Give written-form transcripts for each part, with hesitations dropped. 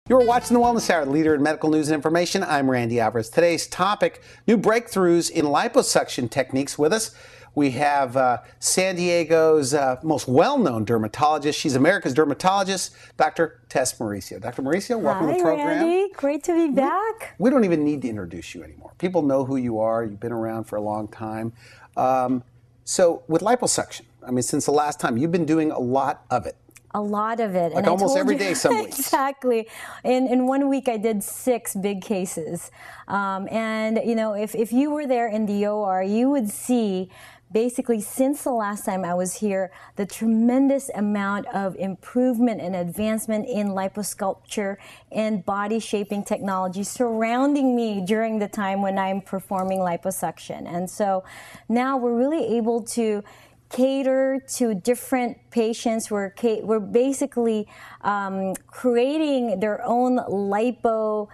You're watching the Wellness Hour, leader in medical news and information. I'm Randy Alvarez. Today's topic, new breakthroughs in liposuction techniques. With us, we have San Diego's most well-known dermatologist. She's America's dermatologist, Dr. Tess Mauricio. Dr. Mauricio, welcome to the program. Hi, Randy. Great to be back. We don't even need to introduce you anymore. People know who you are. You've been around for a long time. So with liposuction, I mean, since the last time, you've been doing a lot of it. A lot of it. Like and almost every day some weeks. Exactly. In 1 week, I did 6 big cases. And, you know, if you were there in the OR, you would see basically since the last time I was here, the tremendous amount of improvement and advancement in liposculpture and body shaping technology surrounding me during the time when I'm performing liposuction. And so now we're really able to cater to different patients. We're basically creating their own lipo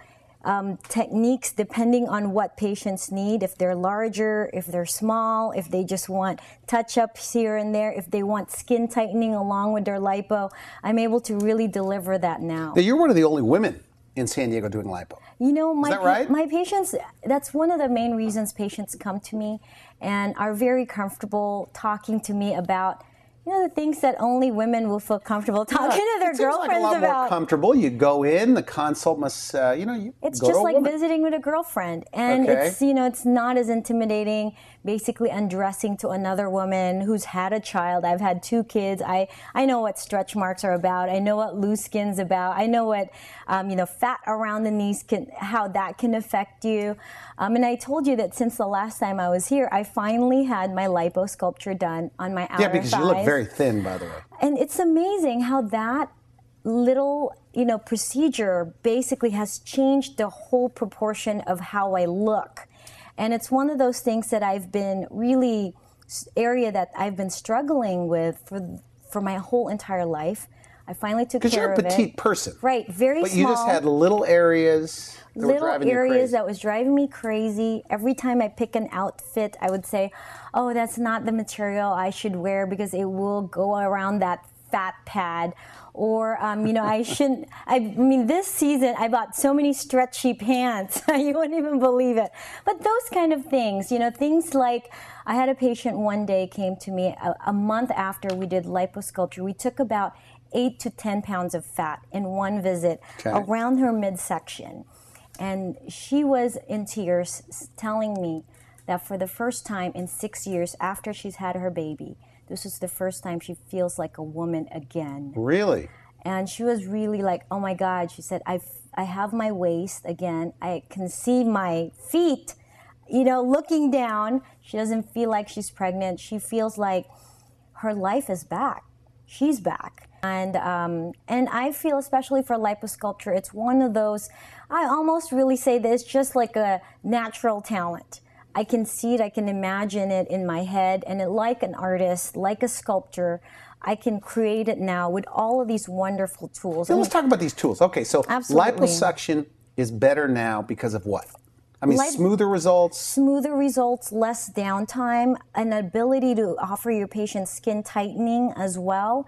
techniques depending on what patients need. If they're larger, if they're small, if they just want touch-ups here and there, if they want skin tightening along with their lipo, I'm able to really deliver that now. Now, you're one of the only women in San Diego doing lipo. You know, Is that right? My patients, that's one of the main reasons patients come to me and are very comfortable talking to me about, you know, the things that only women will feel comfortable talking to their girlfriends like a lot about. More comfortable. You go in, the consult must, It's just like visiting with a girlfriend, and it's, you know, it's not as intimidating. Basically, undressing to another woman who's had a child. I've had 2 kids. I know what stretch marks are about. I know what loose skin's about. I know what fat around the knees how that can affect you. And I told you that since the last time I was here, I finally had my liposculpture done on my outer thighs. Yeah, because you look very thin, by the way. And it's amazing how that little, procedure basically has changed the whole proportion of how I look. And it's one of those things that I've been area that I've been struggling with for my whole entire life. I finally took care of it. Because you're a petite person. Right, very small. But you just had little areas that were driving you crazy. Little areas that was driving me crazy. Every time I pick an outfit, I would say, oh, that's not the material I should wear because it will go around that fat pad. Or, I shouldn't, this season I bought so many stretchy pants, you wouldn't even believe it. But those kind of things, things like, I had a patient one day came to me a month after we did liposculpture. We took about 8 to 10 pounds of fat in one visit around her midsection. And she was in tears telling me that for the first time in 6 years after she's had her baby, this is the first time she feels like a woman again. Really? And she was really like, oh my God. She said, I have my waist again. I can see my feet, looking down. She doesn't feel like she's pregnant. She feels like her life is back. She's back. And I feel, especially for liposculpture, it's one of those, I almost really say that it's just like a natural talent. I can see it, I can imagine it in my head, and like an artist, like a sculptor, I can create it now with all of these wonderful tools. So let's talk about these tools. Okay, so liposuction is better now because of what? I mean, smoother results? Smoother results, less downtime, an ability to offer your patients skin tightening as well.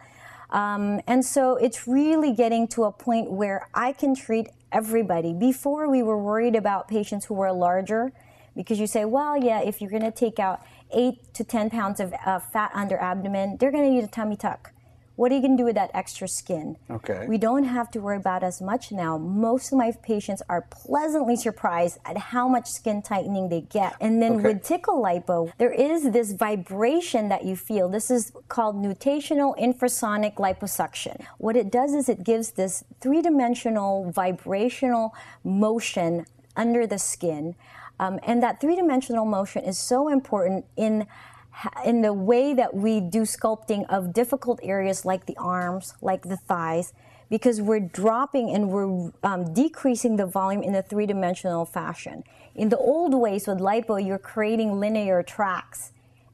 And so it's really getting to a point where I can treat everybody. Before, we were worried about patients who were larger, because you say, well, yeah, if you're going to take out 8 to 10 pounds of fat under abdomen, they're going to need a tummy tuck. What are you going to do with that extra skin? Okay. We don't have to worry about as much now. Most of my patients are pleasantly surprised at how much skin tightening they get. And then with Tickle Lipo, there is this vibration that you feel. This is called nutational infrasonic liposuction. What it does is it gives this 3-dimensional vibrational motion under the skin. And that 3-dimensional motion is so important in the way that we do sculpting of difficult areas like the arms, like the thighs, because we're dropping and we're decreasing the volume in a 3-dimensional fashion. In the old ways with lipo, you're creating linear tracks.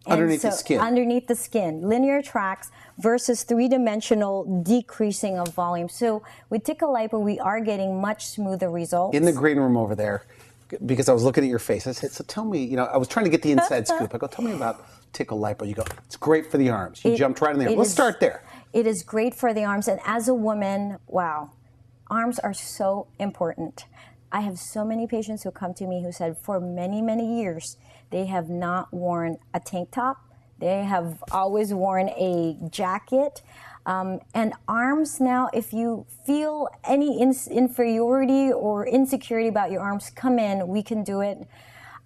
Underneath the skin. Underneath the skin. Linear tracks versus 3-dimensional decreasing of volume. So with Tickle Lipo, we are getting much smoother results. In the green room over there, because I was looking at your face, I said, so tell me, I was trying to get the inside scoop. I go, tell me about Tickle Lipo. You go, it's great for the arms. You jumped right in there. Let's start there. It is great for the arms. And as a woman, wow, Arms are so important. I have so many patients who come to me who said for many, many years, they have not worn a tank top. They have always worn a jacket. And arms now, if you feel any inferiority or insecurity about your arms, come in, we can do it.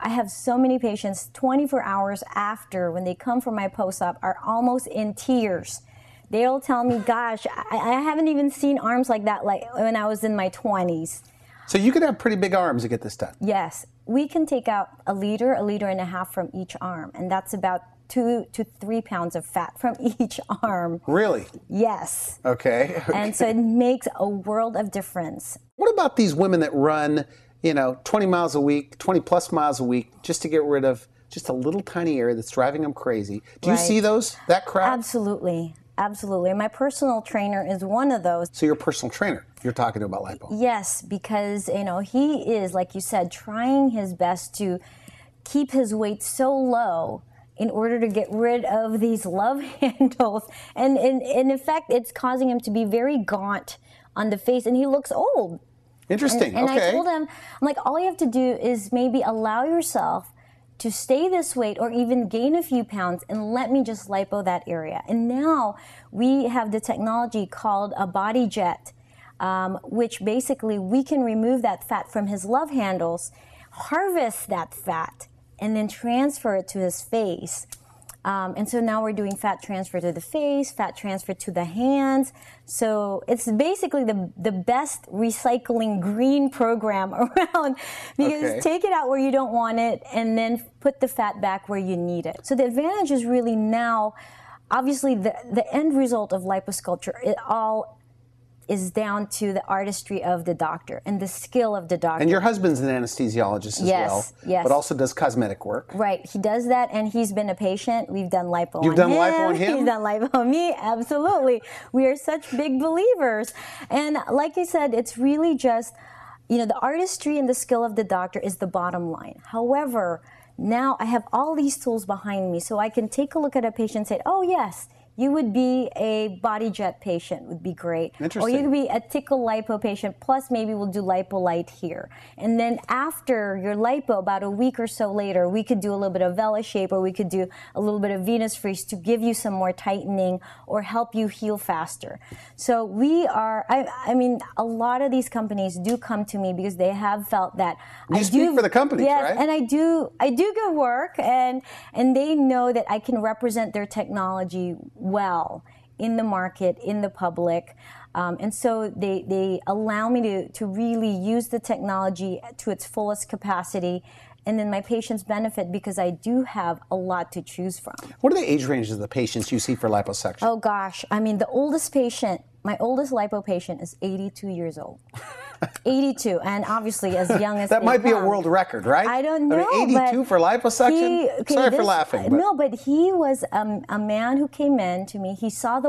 I have so many patients 24 hours after, when they come for my post-op, are almost in tears. They'll tell me, gosh, I haven't even seen arms like that like when I was in my 20s. So you could have pretty big arms to get this done. Yes. We can take out a liter and a half from each arm, and that's about 2 to 3 pounds of fat from each arm. Really? Yes. Okay. And so it makes a world of difference. What about these women that run, 20 miles a week, 20 plus miles a week, just to get rid of just a little tiny area that's driving them crazy? Do you see that crowd? Absolutely. Absolutely. My personal trainer is one of those. So you're a personal trainer. You're talking about lipo. Yes, because, he is, like you said, trying his best to keep his weight so low in order to get rid of these love handles. And in effect, it's causing him to be very gaunt on the face, and he looks old. Interesting. And okay. I told him, I'm like, all you have to do is maybe allow yourself to stay this weight or even gain a few pounds and let me just lipo that area. And now we have the technology called a body jet, which basically we can remove that fat from his love handles, harvest that fat, and then transfer it to his face. And so now we're doing fat transfer to the face, fat transfer to the hands. So it's basically the best recycling green program around, because take it out where you don't want it and then put the fat back where you need it. So the advantage is really now, obviously the end result of liposculpture, it all is down to the artistry of the doctor and the skill of the doctor. And your husband's an anesthesiologist as well, yes. but also does cosmetic work. Right, he does that, and he's been a patient. We've done lipo on him. You've done lipo on him? He's done lipo on me, absolutely. We are such big believers. And like I said, it's really just, the artistry and the skill of the doctor is the bottom line. However, now I have all these tools behind me, so I can take a look at a patient and say, oh yes, you would be a body jet patient, would be great. Interesting. Or you could be a Tickle Lipo patient, plus maybe we'll do lipolite here. And then after your lipo, about a week or so later, we could do a little bit of Vela shape, or we could do a little bit of Venus freeze to give you some more tightening or help you heal faster. So we are, I mean, a lot of these companies do come to me because they have felt that you speak for the companies, yes, right? And I do good work, and they know that I can represent their technology well in the market, in the public. And so they allow me to really use the technology to its fullest capacity. And then my patients benefit because I do have a lot to choose from. What are the age ranges of the patients you see for liposuction? Oh gosh, I mean, the oldest patient, my oldest lipo patient is 82 years old. 82, and obviously as young as that might be a come. world record, right? I don't know. 82 for liposuction? Sorry for laughing. No, but he was a man who came in to me. He saw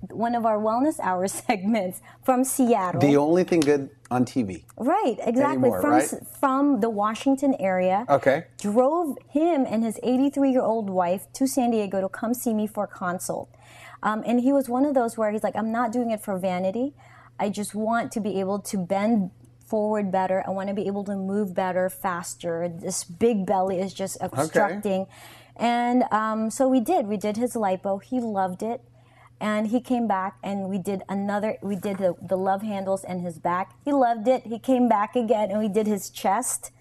one of our wellness hour segments from Seattle. The only thing good on TV. Right, exactly. Anymore, From the Washington area. Okay. Drove him and his 83-year-old wife to San Diego to come see me for a consult. And he was one of those where he's like, I'm not doing it for vanity. I just want to be able to bend forward better. I want to be able to move better, faster. This big belly is just obstructing. Okay. And so we did his lipo. He loved it. And he came back and we did the love handles and his back. He loved it. He came back again and we did his chest.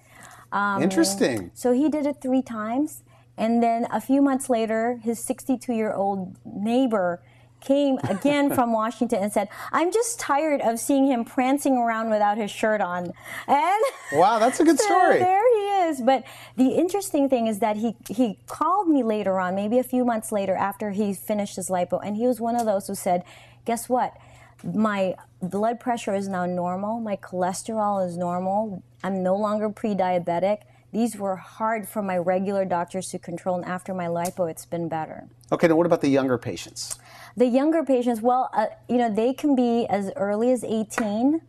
Interesting. So he did it 3 times. And then a few months later, his 62-year-old neighbor came again from Washington and said, I'm just tired of seeing him prancing around without his shirt on. And wow, that's a good story. So there he is. But the interesting thing is that he called me later on, maybe a few months later after he finished his lipo, and he was one of those who said, guess what? My blood pressure is now normal. My cholesterol is normal. I'm no longer pre-diabetic. These were hard for my regular doctors to control, and after my lipo, it's been better. Okay, now what about the younger patients? The younger patients, well, they can be as early as 18.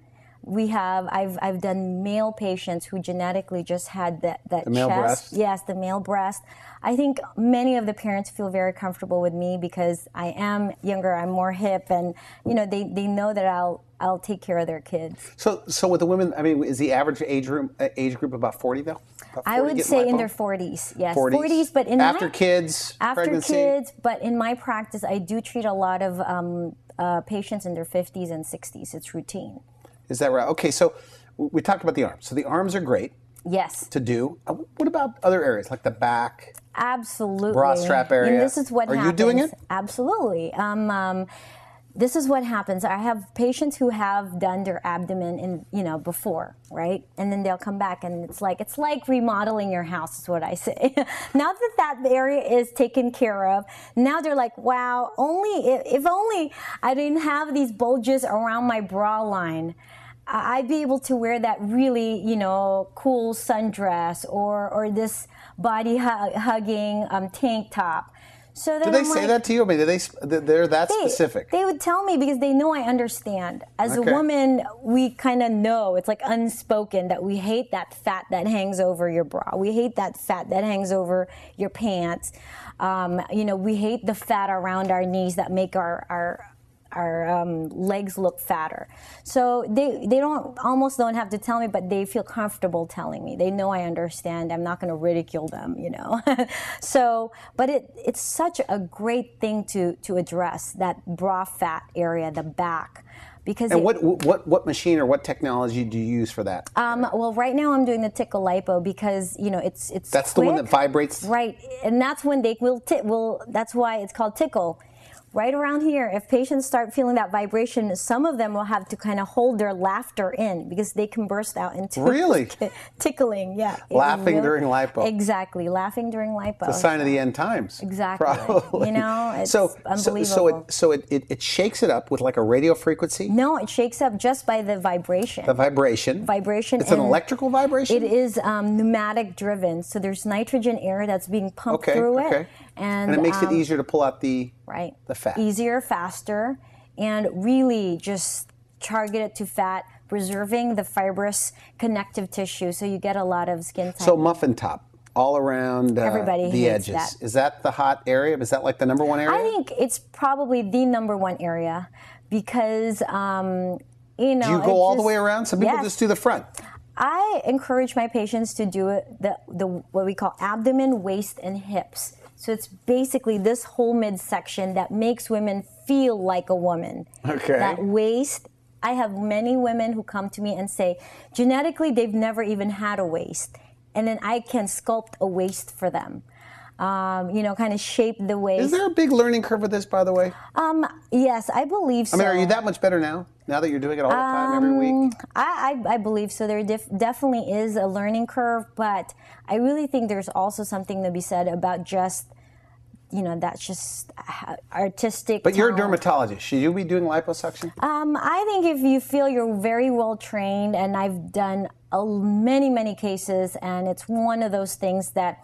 I've done male patients who genetically just had that the male chest. Breast? Yes, the male breast. I think many of the parents feel very comfortable with me because I am younger, I'm more hip, and they know that I'll take care of their kids. So with the women, I mean, is the average age group about 40 though? About 40 I would say in lipo? their 40s, yes. 40s, but in after kids, after pregnancy? kids, but in my practice, I do treat a lot of patients in their 50s and 60s. It's routine. Is that right? Okay, so we talked about the arms. So the arms are great. Yes. To do. What about other areas like the back? Absolutely. Bra strap area. And this is what happens. Are you doing it? Absolutely. This is what happens. I have patients who have done their abdomen before, right? And then they'll come back and it's like remodeling your house is what I say. Now that area is taken care of, now they're like, wow, if only I didn't have these bulges around my bra line. I'd be able to wear that really, cool sundress or this body hugging tank top. So do they say that to you? I mean, they're that specific? They would tell me because they know I understand. As a woman, we kind of know, it's like unspoken, that we hate that fat that hangs over your bra. We hate that fat that hangs over your pants. We hate the fat around our knees that make our legs look fatter. So they almost don't have to tell me, but they feel comfortable telling me. They know I understand. I'm not going to ridicule them, So, but it's such a great thing to address, that bra fat area, the back. Because what machine or what technology do you use for that? Well, right now I'm doing the Tickle Lipo because it's that's quick, the one that vibrates, right? And that's when they will that's why it's called tickle. Right around here, if patients start feeling that vibration, some of them will have to kind of hold their laughter in because they can burst out into tickling. Yeah, laughing during lipo. Exactly, laughing during lipo. It's a sign of the end times. Exactly. Probably. It's unbelievable. So it shakes it up with like a radio frequency? No, it shakes up just by the vibration. The vibration. Vibration. It's an electrical vibration? It is pneumatic driven. So there's nitrogen air that's being pumped through it. And it makes it easier to pull out the fat. Easier, faster, and really just targeted to fat, preserving the fibrous connective tissue so you get a lot of skin tightening. So muffin top all around Everybody the hates edges. That. Is that the hot area? Is that like the number one area? I think it's probably the number one area because, Do you go all the way around? Some people just do the front. I encourage my patients to do it the what we call abdomen, waist, and hips. So it's basically this whole midsection that makes women feel like a woman. Okay. That waist, I have many women who come to me and say, genetically, they've never even had a waist. And then I can sculpt a waist for them. Kind of shape the waist. Is there a big learning curve with this, by the way? Yes, I believe so. I mean, are you that much better now that you're doing it all the time, every week? I believe so. There definitely is a learning curve, but I really think there's also something to be said about just, that's just artistic But you're a talent. dermatologist. Should you be doing liposuction? I think if you feel you're very well trained, and I've done many, many cases, and it's one of those things that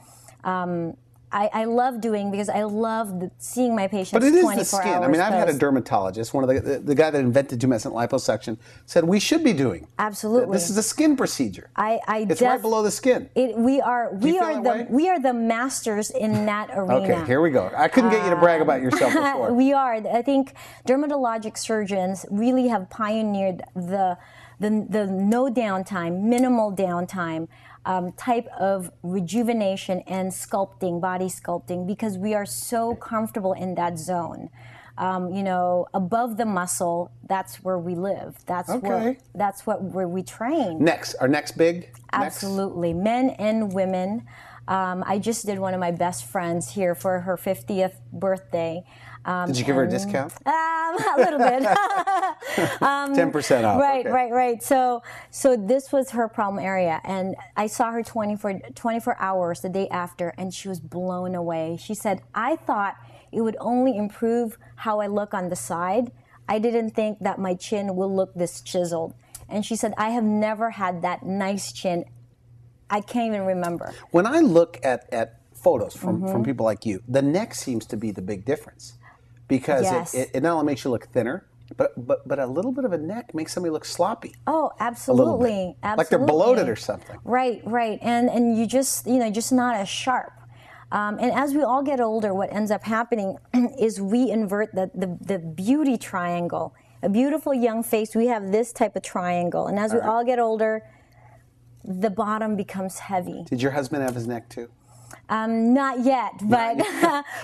I love doing because I love seeing my patients 24 But it is hours. the skin. I mean, I've had a dermatologist, one of the guy that invented tumescent liposuction, said we should be doing. Absolutely. This is a skin procedure. It's right below the skin. We are the masters in that arena. Okay, here we go. I couldn't get you to brag about yourself before. We are. I think dermatologic surgeons really have pioneered the no downtime, minimal downtime type of rejuvenation and sculpting, body sculpting, because we are so comfortable in that zone. Above the muscle, that's where we live. That's where we train. Our next big? Absolutely. Men and women. I just did one of my best friends here for her 50th birthday. Did you give her a discount? A little bit. 10% off. Right, okay. right. So this was her problem area, and I saw her 24 hours the day after, and she was blown away. She said, I thought it would only improve how I look on the side. I didn't think that my chin will look this chiseled. And she said, I have never had that nice chin. I can't even remember. When I look at photos from people like you, the neck seems to be the big difference. Because it not only makes you look thinner, but a little bit of a neck makes somebody look sloppy. Oh, absolutely. Absolutely. Like they're bloated or something. Right. And you just not as sharp. And as we all get older, what ends up happening is we invert the beauty triangle. a beautiful young face, we have this type of triangle. And as we all get older, the bottom becomes heavy. Did your husband have his neck too? Not yet, but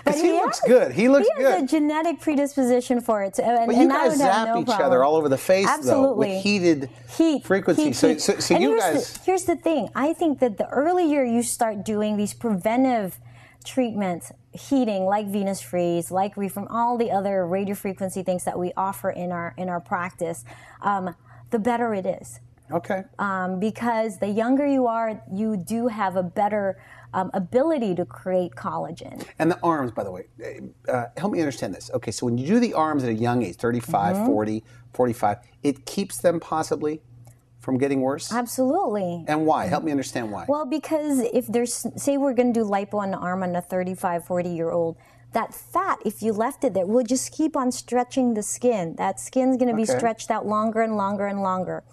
but he looks good. He looks good. He has a genetic predisposition for it. But you guys zap each other all over the face, Absolutely. though, with heated frequency. So you guys. Here's the thing. I think that the earlier you start doing these preventive treatments, heating like venous freeze, like from all the other radiofrequency things that we offer in our practice, the better it is. Okay. Because the younger you are, you do have a better ability to create collagen. And the arms, by the way, help me understand this. Okay, so when you do the arms at a young age, 35, 40, 45, it keeps them possibly from getting worse? Absolutely. And why? Help me understand why. Well, because if there's, say we're going to do lipo on the arm on a 35, 40-year-old, that fat, if you left it there, will just keep on stretching the skin. That skin's going to be stretched out longer and longer and longer.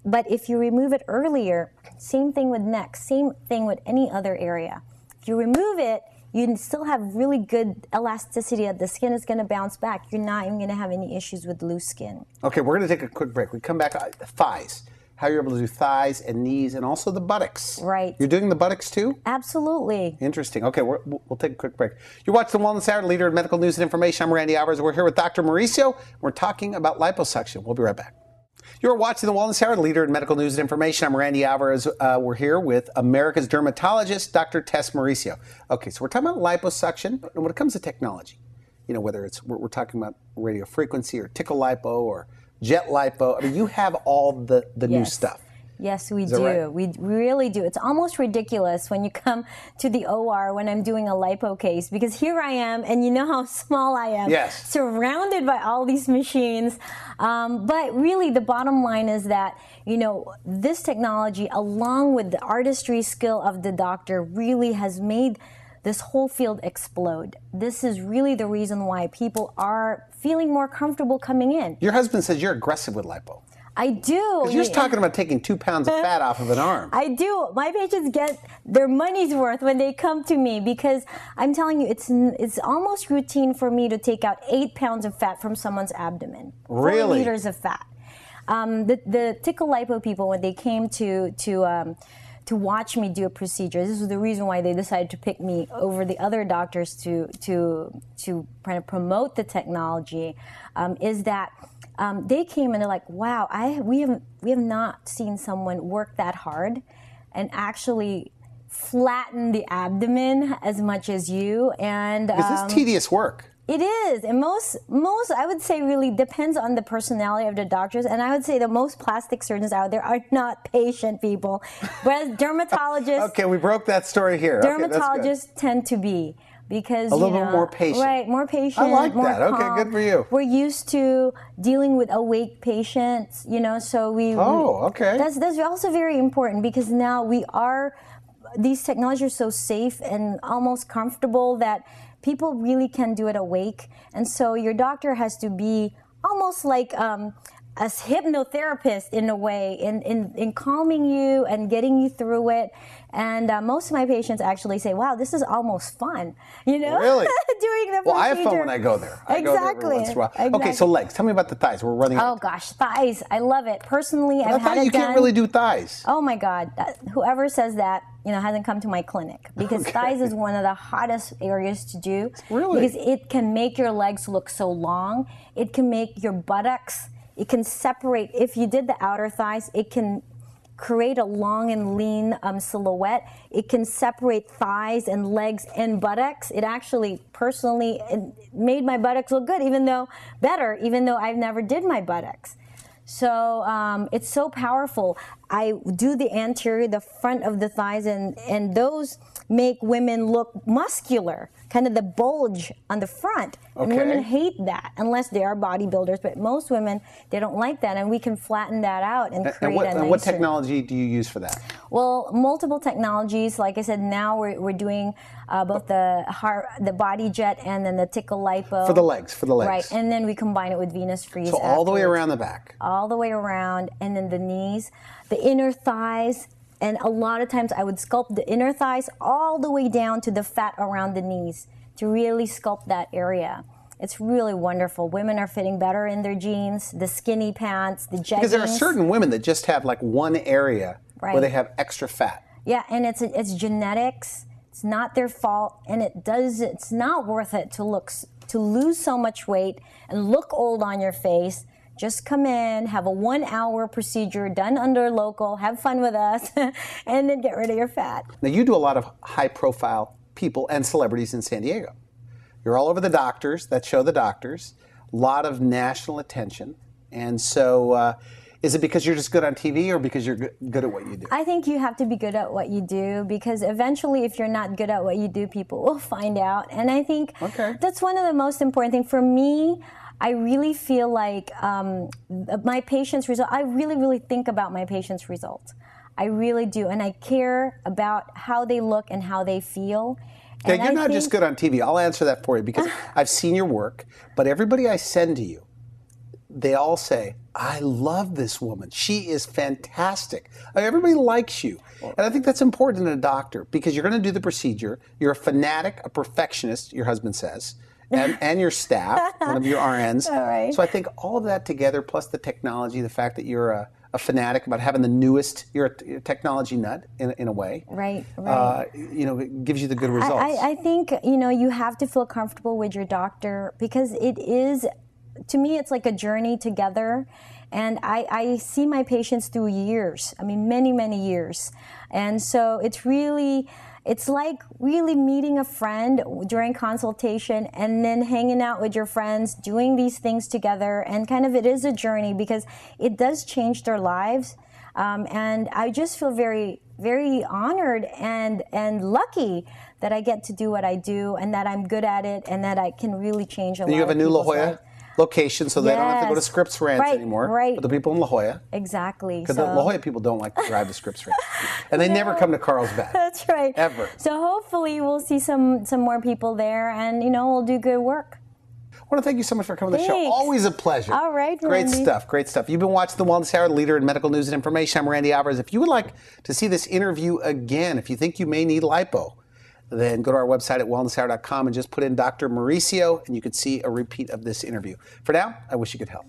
But if you remove it earlier, same thing with neck, same thing with any other area. If you remove it, you still have really good elasticity of the skin. Is going to bounce back. You're not even going to have any issues with loose skin. Okay, we're going to take a quick break. We come back, thighs. How you're able to do thighs and knees and also the buttocks. Right. You're doing the buttocks too? Absolutely. Interesting. Okay, we'll take a quick break. You're watching the Wellness Hour, leader in medical news and information. I'm Randy Alvarez. We're here with Dr. Mauricio. We're talking about liposuction. We'll be right back. You're watching the Wellness Hour, leader in medical news and information. I'm Randy Alvarez. We're here with America's dermatologist, Dr. Tess Mauricio. Okay, so we're talking about liposuction. And when it comes to technology, you know, whether it's we're talking about radio frequency or Tickle Lipo or jet lipo, I mean, you have all the new stuff. Yes, we do. Right? We really do. It's almost ridiculous when you come to the OR when I'm doing a lipo case, because here I am, and you know how small I am, surrounded by all these machines. But really, the bottom line is that, you know, this technology, along with the artistry skill of the doctor, really has made this whole field explode. This is really the reason why people are feeling more comfortable coming in. Your husband says you're aggressive with lipo. I do. Because you're just talking about taking 2 pounds of fat off of an arm. I do. My patients get their money's worth when they come to me, because I'm telling you, it's almost routine for me to take out 8 pounds of fat from someone's abdomen. Really? 4 liters of fat. The Tickle Lipo people, when they came to watch me do a procedure, this was the reason why they decided to pick me over the other doctors to kind of promote the technology, is that they came and they're like, wow, we have not seen someone work that hard and actually flatten the abdomen as much as you. And this is tedious work. It is, and most I would say really depends on the personality of the doctors, and I would say that most plastic surgeons out there are not patient people, whereas dermatologists. Okay, we broke that story here. Dermatologists tend to be, because a little bit more patient. Right, more patient. I like more that. calm. Okay, good for you. We're used to dealing with awake patients, you know, so we. Oh, okay. That's also very important, because now these technologies are so safe and almost comfortable that people really can do it awake. And so your doctor has to be almost like a hypnotherapist in a way, in calming you and getting you through it. And most of my patients actually say, wow, this is almost fun, you know? Really? Doing the procedure. Well, I have fun when I go there. I go there every once in a while. Exactly. Okay, so legs. Tell me about the thighs. We're running out. Oh, gosh, thighs. I love it. Personally, I've had it done. I thought you can't really do thighs. Oh, my God. Whoever says that, you know, hasn't come to my clinic, because thighs is one of the hottest areas to do. Really? Because it can make your legs look so long. It can make your buttocks, it can separate. If you did the outer thighs, it can create a long and lean silhouette. It can separate thighs and legs and buttocks. It actually, personally, it made my buttocks look good, even though I've never did my buttocks. So it's so powerful. I do the anterior, the front of the thighs, and those make women look muscular, kind of the bulge on the front. Okay. And women hate that, unless they are bodybuilders. But most women, they don't like that, and we can flatten that out and create a nicer. And what technology do you use for that? Well, multiple technologies. Like I said, now we're doing both the body jet and then the Tickle Lipo. For the legs. Right, and then we combine it with venous freeze. So all the way around the back. All the way around, and then the knees, the inner thighs, and a lot of times I would sculpt the inner thighs all the way down to the fat around the knees to really sculpt that area. It's really wonderful. Women are fitting better in their jeans, the skinny pants, the jeggings. Because there are certain women that just have like one area where they have extra fat. Yeah, and it's genetics. It's not their fault, and it's not worth it to lose so much weight and look old on your face. Just come in, have a 1-hour procedure done under local, have fun with us, and then get rid of your fat. Now, you do a lot of high-profile people and celebrities in San Diego. You're all over the doctors that show the doctors, a lot of national attention. And so is it because you're just good on TV or because you're good at what you do? I think you have to be good at what you do, because eventually if you're not good at what you do, people will find out. And I think that's one of the most important things. For me, I really feel like my patient's result, I really, really think about my patient's results. I really do. And I care about how they look and how they feel. Yeah, you're not just good on TV. I'll answer that for you because I've seen your work. But everybody I send to you, they all say, I love this woman. She is fantastic. Everybody likes you. And I think that's important in a doctor because you're going to do the procedure. You're a fanatic, a perfectionist, your husband says, and your staff, one of your RNs. All right. So I think all of that together, plus the technology, the fact that you're a fanatic about having the newest, you're a technology nut in a way. Right. It gives you the good results. I think, you have to feel comfortable with your doctor because it is, to me, it's like a journey together. And I see my patients through years, many, many years. And so it's like really meeting a friend during consultation and then hanging out with your friends, doing these things together. And it is a journey because it does change their lives. And I just feel very, very honored and lucky that I get to do what I do and that I'm good at it and that I can really change a lot of people's lives. You have a new La Jolla location, so they don't have to go to Scripps Ranch anymore. Right. But the people in La Jolla. Exactly. Because the La Jolla people don't like to drive to Scripps Ranch. And they never come to Carlsbad. That's right. Ever. So hopefully we'll see some more people there and, we'll do good work. I want to thank you so much for coming to the show. Always a pleasure. All right, Great Randy. stuff. Great stuff. You've been watching The Wellness Hour, leader in medical news and information. I'm Randy Alvarez. If you would like to see this interview again, if you think you may need lipo, then go to our website at wellnesshour.com and just put in Dr. Mauricio, and you can see a repeat of this interview. For now, I wish you good health.